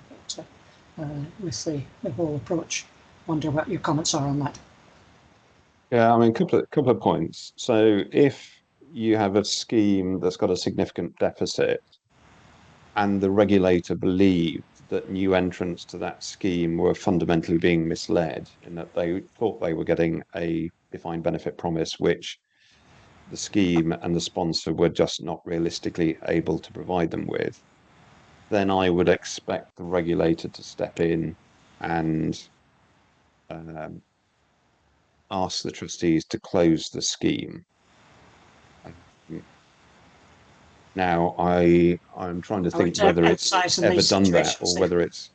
with the whole approach. Wonder what your comments are on that. Yeah, I mean, couple of points. So if you have a scheme that's got a significant deficit and the regulator believed that new entrants to that scheme were fundamentally being misled in that they thought they were getting a defined benefit promise, which the scheme and the sponsor were just not realistically able to provide them with, then I would expect the regulator to step in and ask the trustees to close the scheme. Now, I'm trying to think whether it's ever done that or whether it's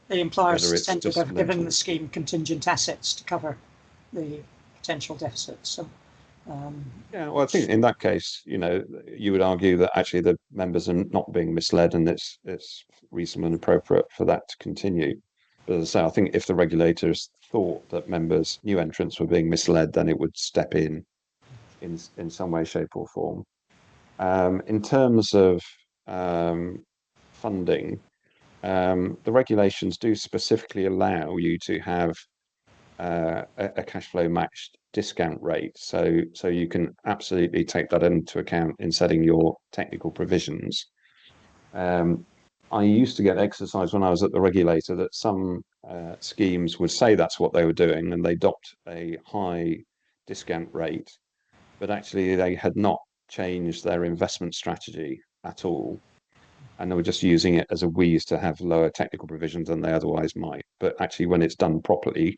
the employers just tended to have given mental. the scheme contingent assets to cover the potential deficits. So, yeah, well, I think in that case, you would argue that actually the members are not being misled, and it's reasonable and appropriate for that to continue. But as I say, I think if the regulators thought that new entrants were being misled, then it would step in some way, shape, or form. In terms of funding, the regulations do specifically allow you to have a cash flow matched discount rate. So you can absolutely take that into account in setting your technical provisions. I used to get exercised when I was at the regulator that some schemes would say that's what they were doing and they adopt a high discount rate, but actually they had not changed their investment strategy at all. And they were just using it as a wheeze to have lower technical provisions than they otherwise might. But actually, when it's done properly,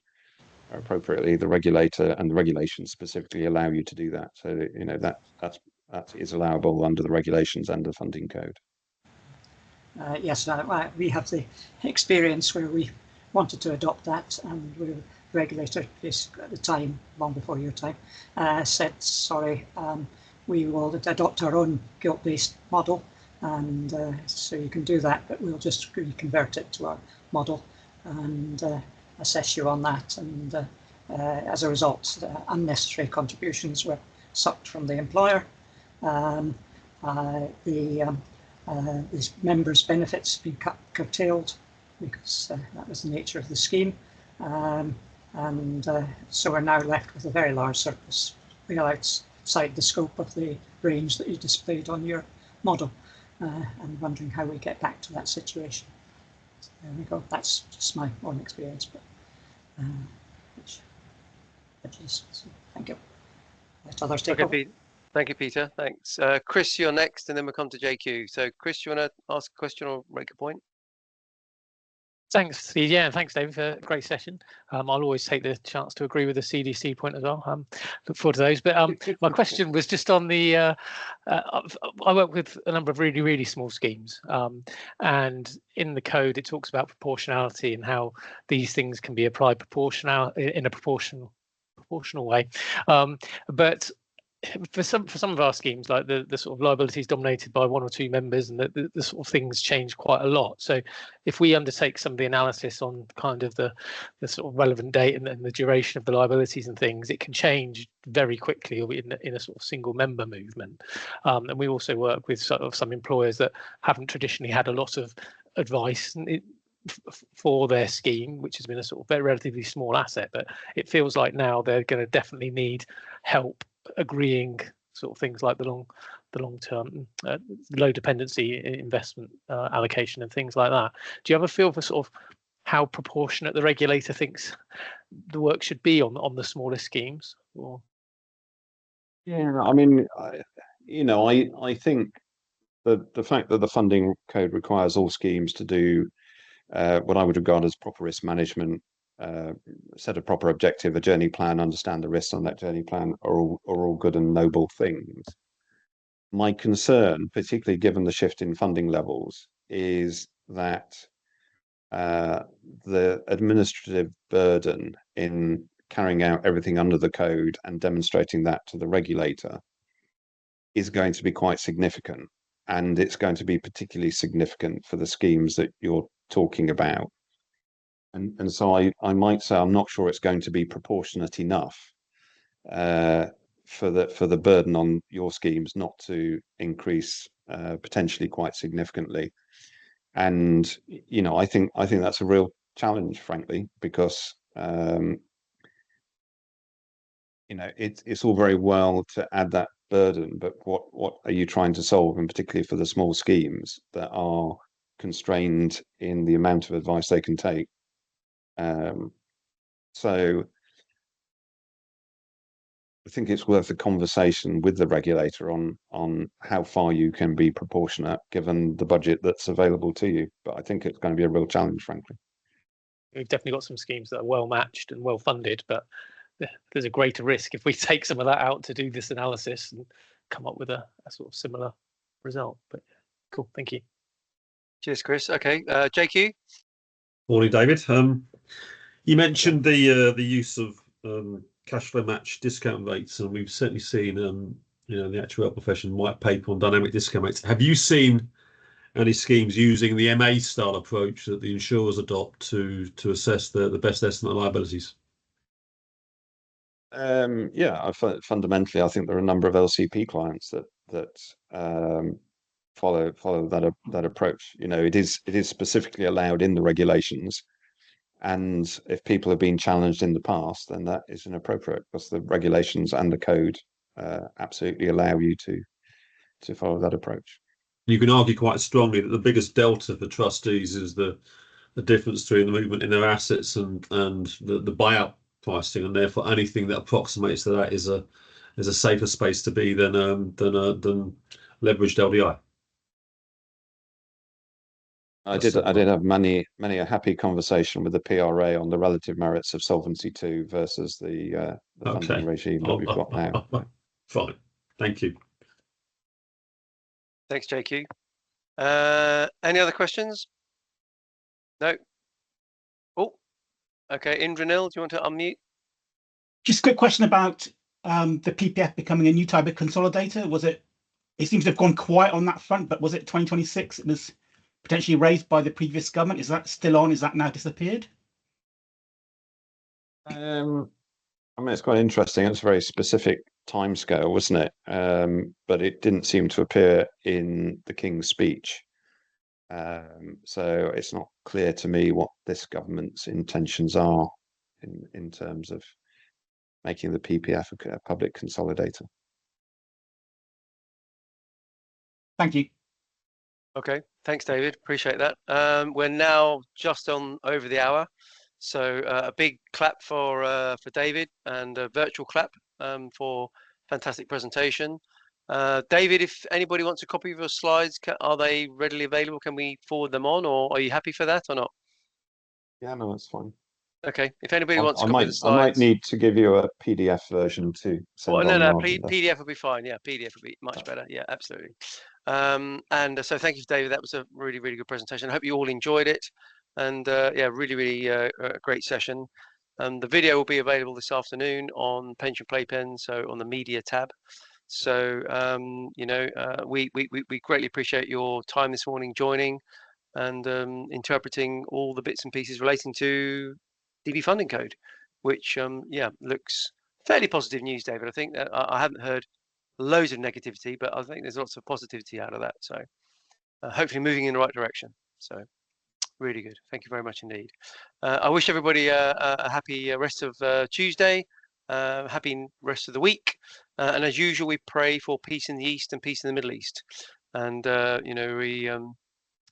or appropriately, the regulator and the regulations specifically allow you to do that. So that is allowable under the regulations and the funding code. Yes, we have the experience where we wanted to adopt that, and the regulator, at the time, long before your time, said, sorry, we will adopt our own gilt-based model, and so you can do that, but we'll just reconvert it to our model and assess you on that. And as a result, unnecessary contributions were sucked from the employer. These members' benefits have been curtailed because that was the nature of the scheme. So we're now left with a very large surplus, well outside the scope of the range that you displayed on your model. And wondering how we get back to that situation. So there we go. That's just my own experience, but so thank you. Let others take over. Thank you, Peter. Thanks. Chris, you're next, and then we'll come to JQ. So, Chris, you want to ask a question or make a point? Thanks, Steve. Yeah, thanks, David, for a great session. I'll always take the chance to agree with the CDC point as well. Look forward to those. But my question was just on the, I work with a number of really, really small schemes. And in the code, it talks about proportionality and how these things can be applied in a proportional way. But for some of our schemes, like the sort of liabilities dominated by one or two members, and the sort of things change quite a lot. So if we undertake some of the analysis on kind of the sort of relevant date and the duration of the liabilities and things, it can change very quickly in a sort of single member movement. And we also work with sort of some employers that haven't traditionally had a lot of advice for their scheme, which has been a sort of very relatively small asset, but it feels like now they're going to definitely need help agreeing sort of things like the long-term low dependency investment allocation and things like that. Do you have a feel for sort of how proportionate the regulator thinks the work should be on the smaller schemes? Or? Yeah, I mean, I think the fact that the funding code requires all schemes to do what I would regard as proper risk management, set a proper objective, a journey plan, understand the risks on that journey plan are all good and noble things. My concern, particularly given the shift in funding levels, is that the administrative burden in carrying out everything under the code and demonstrating that to the regulator is going to be quite significant. And it's going to be particularly significant for the schemes that you're talking about. And so I might say I'm not sure it's going to be proportionate enough for the burden on your schemes not to increase potentially quite significantly. And I think that's a real challenge, frankly, because it's all very well to add that burden, but what are you trying to solve? And particularly for the small schemes that are constrained in the amount of advice they can take. So I think it's worth a conversation with the regulator on how far you can be proportionate given the budget that's available to you. But I think it's going to be a real challenge, frankly. We've definitely got some schemes that are well matched and well funded, but there's a greater risk if we take some of that out to do this analysis and come up with a sort of similar result. But cool, thank you. Cheers, Chris. Okay, JQ. Morning, David. You mentioned the use of cash flow match discount rates, and we've certainly seen the actuarial profession white paper on dynamic discount rates. Have you seen any schemes using the MA style approach that the insurers adopt to assess the best estimate of liabilities? Fundamentally, I think there are a number of LCP clients that follow that approach. It is specifically allowed in the regulations, and if people have been challenged in the past, then that is inappropriate because the regulations and the code absolutely allow you to follow that approach. You can argue quite strongly that the biggest delta for trustees is the difference between the movement in their assets and the buyout pricing, and therefore anything that approximates to that is a safer space to be than leveraged LDI. I did have many a happy conversation with the PRA on the relative merits of Solvency II versus the funding regime that we've got now. Fine, thank you. Thanks, JQ. Any other questions? No. Oh, okay. Indranil, do you want to unmute? Just a quick question about the PPF becoming a new type of consolidator. It seems to have gone quiet on that front, but was it 2026? It was potentially raised by the previous government. Is that still on? Is that now disappeared? It's quite interesting. It's a very specific timescale, wasn't it? But it didn't seem to appear in the King's speech. So it's not clear to me what this government's intentions are in terms of making the PPF a public consolidator. Thank you. Okay, thanks, David. Appreciate that. We're now just on over the hour, so a big clap for David and a virtual clap for fantastic presentation. David, if anybody wants a copy of your slides, are they readily available? Can we forward them on, or are you happy for that or not? Yeah, no, that's fine. Okay, if anybody wants a copy of the slides, I might need to give you a PDF version too. Well, no, PDF will be fine. Yeah, PDF will be much better. Yeah, absolutely. And so thank you, David. That was a really, really good presentation. I hope you all enjoyed it. And yeah, really a great session. The video will be available this afternoon on Pension Playpen, so on the media tab. So we greatly appreciate your time this morning joining and interpreting all the bits and pieces relating to DB funding code, which looks fairly positive news, David. I think I haven't heard loads of negativity, but I think there's lots of positivity out of that. So hopefully moving in the right direction. So really good. Thank you very much indeed. I wish everybody a happy rest of Tuesday, happy rest of the week. And as usual, we pray for peace in the East and peace in the Middle East. And,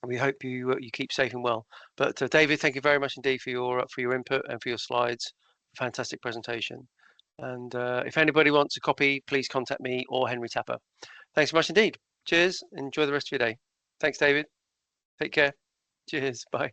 we hope you keep safe and well. But David, thank you very much indeed for your input and for your slides. Fantastic presentation. And if anybody wants a copy, please contact me or Henry Tapper. Thanks so much indeed. Cheers. Enjoy the rest of your day. Thanks, David. Take care. Cheers. Bye.